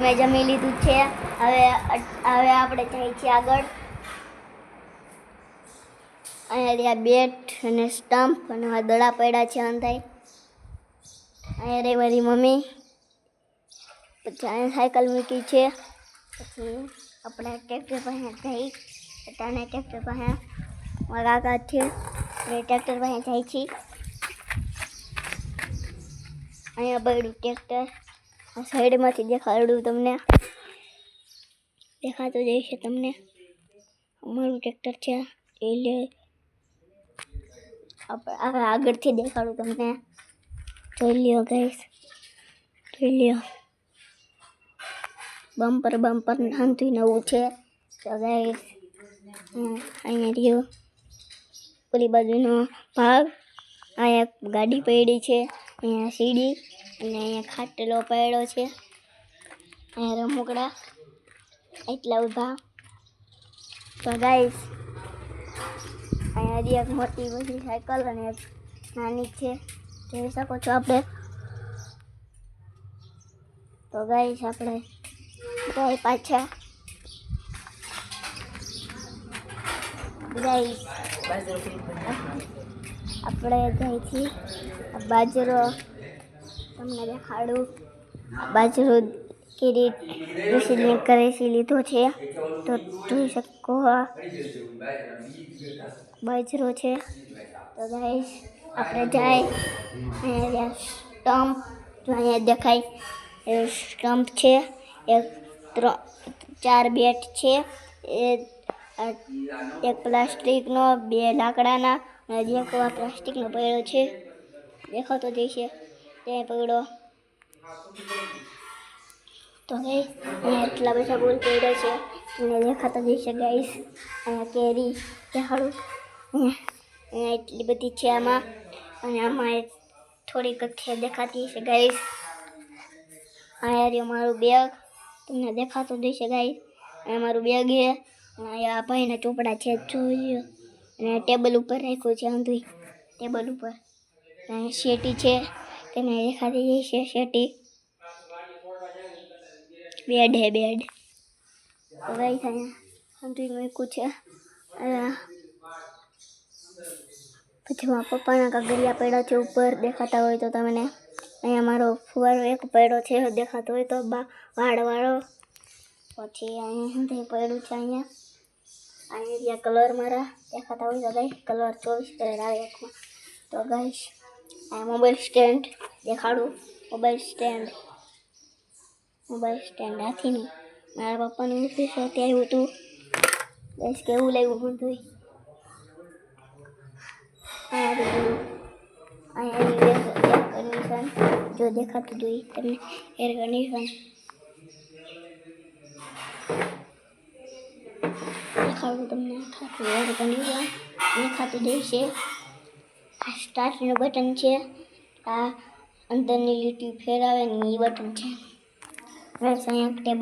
મેં જમી લીધું છે। હવે આપણે જઈએ છીએ આગળ। અહીંયા બેટ અને સ્ટમ્પ અને દડા પડ્યા છે અંદર। અહીંયા રહી મારી મમ્મી। પછી અહીંયા સાયકલ મૂકી છે। પછી આપણે ટ્રેક્ટર પાસે જઈ અટાણે ટ્રેક્ટર પાસે મારા કાકા છે એ ટ્રેક્ટર પાસે જાય છે। અહીંયા પડ્યું ટ્રેક્ટર। આ સાઈડમાંથી દેખાડું તમને, દેખાતું જઈશે તમને। અમારું ટ્રેક્ટર છે એટલે આપણે આગળથી દેખાડું તમને। જોઈ લ્યો ગાઈસ, જોઈ લ્યો બમ્પર નાનથી નવું છે। તો ગાઈસ અહીંયા રહ્યો ઓલી બાજુનો ભાગ। અહીંયા ગાડી પડી છે, અહીંયા સીડી અને અહીંયા ખાટલો પડ્યો છે। અહીંયા રમકડા એટલા બધા। તો ગાઈસ અહીંયા એક મોટી બધી સાયકલ અને એક નાની છે, જોઈ શકો છો આપણે। તો ગાઈસ આપણે જાય પાછા। ગાઈસ આપણે જાય છીએ બાજરો, તમને દેખાડું। બાજરો કેરી કરેસી લીધો છે તો જોઈ શકો બાજરો છે। તો ગાઈસ આપણે જાય અહીંયા સ્ટમ્પ, જો અહીંયા દેખાય એ સ્ટમ્પ છે। એક 4 બેટ છે, એક પ્લાસ્ટિકનો, 2 લાકડાના અને એક પ્લાસ્ટિકનો પડ્યો છે, દેખાતો જઈશે ત્યાં પડ્યો। તો ગાઈસ અહીંયા એટલા બધા બોલ પડ્યા છે અને દેખાતા જઈશે ગાઈસ। અહીંયા કેરી દેખાડું, અહીંયા એટલી બધી છે આમાં, અને આમાં થોડીક છે દેખાતી છે ગાઈસ। અહીંયા રહ્યું મારું બેગ, તમને દેખાતું જઈશે ગાઈસ। અહીંયા મારું બેગ છે, અહીંયા ભાઈના ચોપડા છે જોઈ લો, અને ટેબલ ઉપર રાખ્યું છે આંધું ટેબલ ઉપર। અહીંયા શેટી છે, તમને દેખાતી જઈશે શેટી। બેડ હે બેડ। તો ગાઈસ અહીંયા આંધું મૂક્યું છે। પછી મારા પપ્પાના કાગળિયા પડ્યા છે ઉપર, દેખાતા હોય તો તમને। અહીંયા મારો ફુવારો એક પડ્યો છે, દેખાતો હોય તો વાળવાળો। પછી અહીંયા પડ્યું છે અહીંયા કલર મારા દેખાતા હોય તો ગાઈસ, કલર 24 કલર આવે એકમાં। તો ગાઈસ આ મોબાઈલ સ્ટેન્ડ દેખાડું, મોબાઈલ સ્ટેન્ડ હાથીનું મારા પપ્પાનું ઓફિસ હતી આવ્યું હતું ગાઈસ, કેવું લાગ્યું મને જોઈ। અહીંયા કન્ડિશન જો દેખાતું જોઈએ તમને, એર કન્ડિશન દેખાડું તમને, ખાતું એર કન્ડિશન દેખાતું જઈશે। આ સ્ટાર્ટનું બટન છે, આ અંદરની લીટી ફેરાવે ને એ બટન છે। બસ અહીંયા ટેબલ